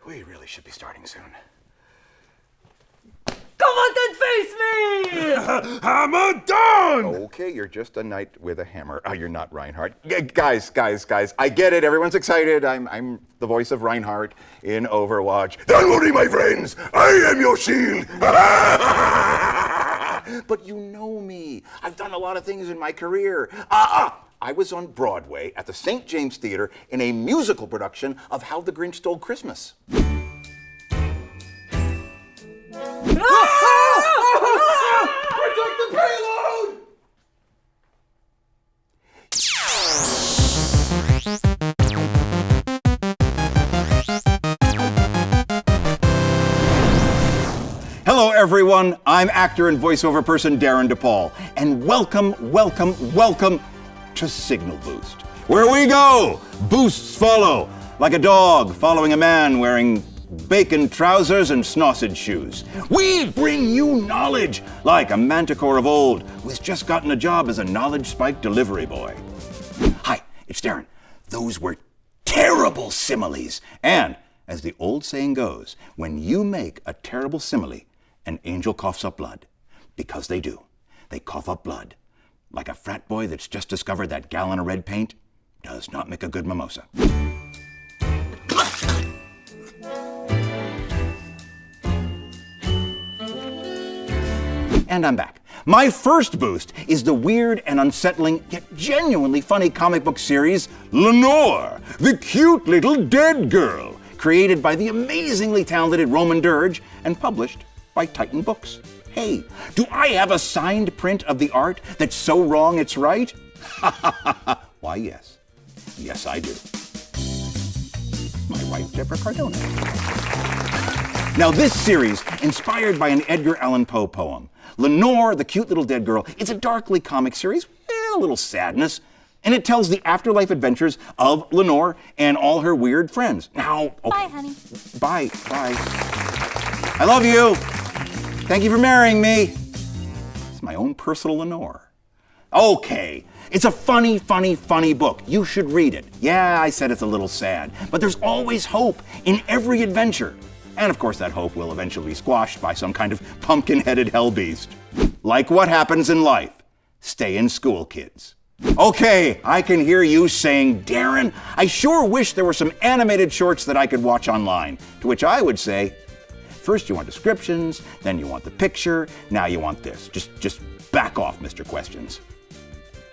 We really should be starting soon. Come on, then face me! Hammer down! Okay, you're just a knight with a hammer. Oh, you're not Reinhardt. Guys, I get it. Everyone's excited. I'm the voice of Reinhardt in Overwatch. Don't worry, my friends. I am your shield. But you know me. I've done a lot of things in my career. I was on Broadway at the St. James Theater in a musical production of How the Grinch Stole Christmas. Protect the payload! Hello, everyone. I'm actor and voiceover person Darin De Paul, and welcome to Signal Boost, where we go. Boosts follow, like a dog following a man wearing bacon trousers and sausage shoes. We bring you knowledge, like a manticore of old who's just gotten a job as a knowledge spike delivery boy. Hi, it's Darin. Those were terrible similes. And, as the old saying goes, when you make a terrible simile, an angel coughs up blood. Because they do. They cough up blood. Like a frat boy that's just discovered that gallon of red paint does not make a good mimosa. And I'm back. My first boost is the weird and unsettling, yet genuinely funny comic book series, Lenore, the cute little dead girl, created by the amazingly talented Roman Dirge and published by Titan Books. Hey, do I have a signed print of the art that's so wrong it's right? Why, yes. Yes, I do. My right, Deborah Cardona. Now, this series, inspired by an Edgar Allan Poe poem, Lenore, the cute little dead girl, it's a darkly comic series with a little sadness, and it tells the afterlife adventures of Lenore and all her weird friends. Now, okay. Bye, honey. Bye. I love you. Thank you for marrying me. It's my own personal Lenore. Okay, it's a funny book. You should read it. Yeah, I said it's a little sad, but there's always hope in every adventure. And of course that hope will eventually be squashed by some kind of pumpkin-headed hellbeast. Like what happens in life. Stay in school, kids. Okay, I can hear you saying, Darin, I sure wish there were some animated shorts that I could watch online. To which I would say, first you want descriptions, then you want the picture, now you want this. Just back off, Mr. Questions.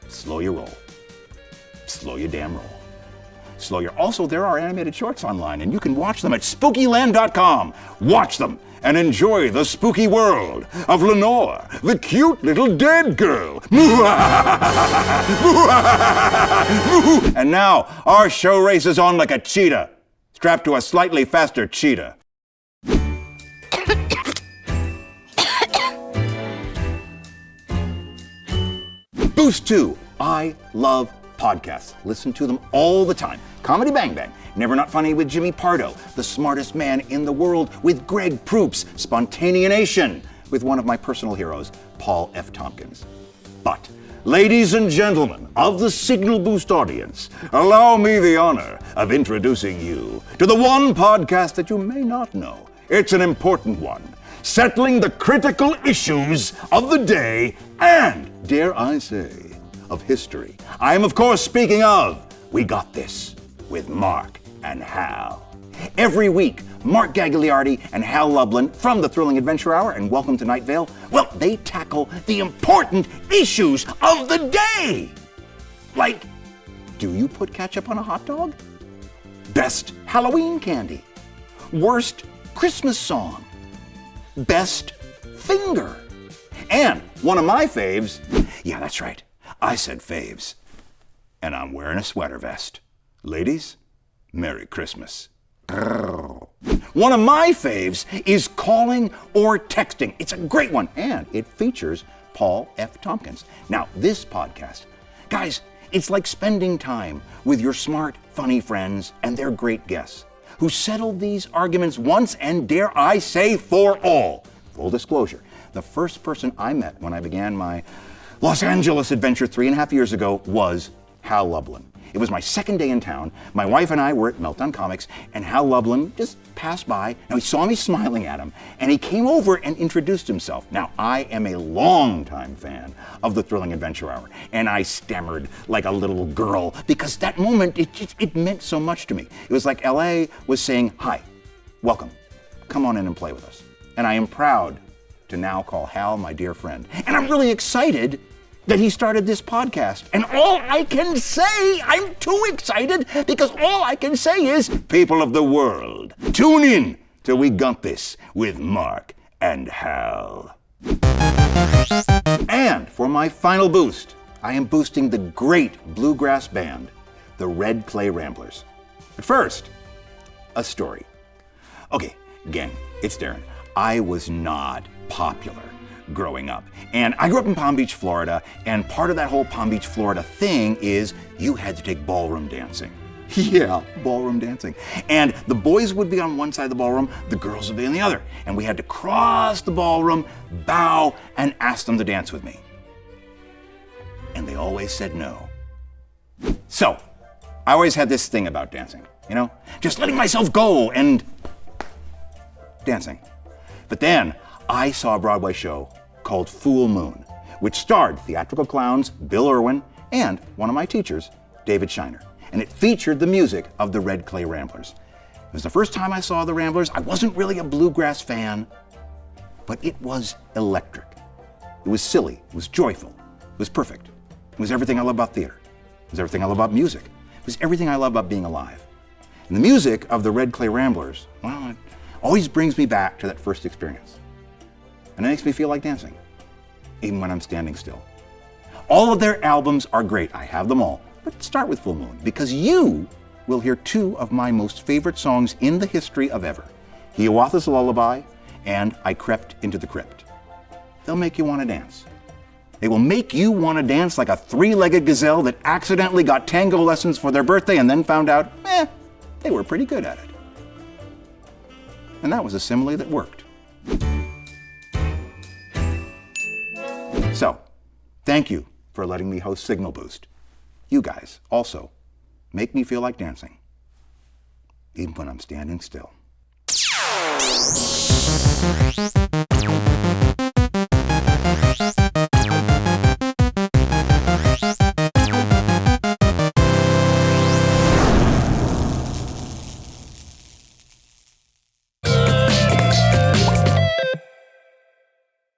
Slow your roll. Slow your damn roll. Also, there are animated shorts online, and you can watch them at spookyland.com. Watch them and enjoy the spooky world of Lenore, the cute little dead girl. And now, our show races on like a cheetah, strapped to a slightly faster cheetah. Boost 2. I love podcasts. Listen to them all the time. Comedy Bang Bang, Never Not Funny with Jimmy Pardo, The Smartest Man in the World with Greg Proops, Spontaneation with one of my personal heroes, Paul F. Tompkins. But, ladies and gentlemen of the Signal Boost audience, allow me the honor of introducing you to the one podcast that you may not know. It's an important one, settling the critical issues of the day and, dare I say, of history. I am, of course, speaking of We Got This with Mark and Hal. Every week, Mark Gagliardi and Hal Lublin from the Thrilling Adventure Hour and Welcome to Night Vale, well, they tackle the important issues of the day. Like, do you put ketchup on a hot dog? Best Halloween candy. Worst Christmas song. Best finger. And one of my faves, yeah, that's right, I said faves. And I'm wearing a sweater vest. Ladies, Merry Christmas. One of my faves is calling or texting. It's a great one, and it features Paul F. Tompkins. Now, this podcast, guys, it's like spending time with your smart, funny friends and their great guests who settled these arguments once and, dare I say, for all. Full disclosure, the first person I met when I began my Los Angeles adventure 3.5 years ago was Hal Lublin. It was my second day in town. My wife and I were at Meltdown Comics, and Hal Lublin just passed by. Now, he saw me smiling at him, and he came over and introduced himself. Now, I am a longtime fan of the Thrilling Adventure Hour, and I stammered like a little girl because that moment, it meant so much to me. It was like LA was saying, hi, welcome, come on in and play with us. And I am proud to now call Hal my dear friend. And I'm really excited that he started this podcast. And all I can say, I'm too excited, because all I can say is, people of the world, tune in to We Got This with Mark and Hal. And for my final boost, I am boosting the great bluegrass band, the Red Clay Ramblers. But first, a story. Okay, gang, it's Darin. I was not popular growing up. And I grew up in Palm Beach, Florida, and part of that whole Palm Beach, Florida thing is you had to take ballroom dancing. Yeah, ballroom dancing. And the boys would be on one side of the ballroom, the girls would be on the other. And we had to cross the ballroom, bow, and ask them to dance with me. And they always said no. So, I always had this thing about dancing, just letting myself go and dancing. But then I saw a Broadway show called Full Moon, which starred theatrical clowns Bill Irwin and one of my teachers, David Shiner. And it featured the music of the Red Clay Ramblers. It was the first time I saw the Ramblers. I wasn't really a bluegrass fan, but it was electric. It was silly, it was joyful, it was perfect. It was everything I love about theater. It was everything I love about music. It was everything I love about being alive. And the music of the Red Clay Ramblers, well, it always brings me back to that first experience. And it makes me feel like dancing, even when I'm standing still. All of their albums are great. I have them all. But start with Full Moon, because you will hear two of my most favorite songs in the history of ever. Hiawatha's Lullaby and I Crept into the Crypt. They'll make you want to dance. They will make you want to dance like a three-legged gazelle that accidentally got tango lessons for their birthday and then found out, they were pretty good at it. And that was a simile that worked. So, thank you for letting me host Signal Boost. You guys also make me feel like dancing, even when I'm standing still.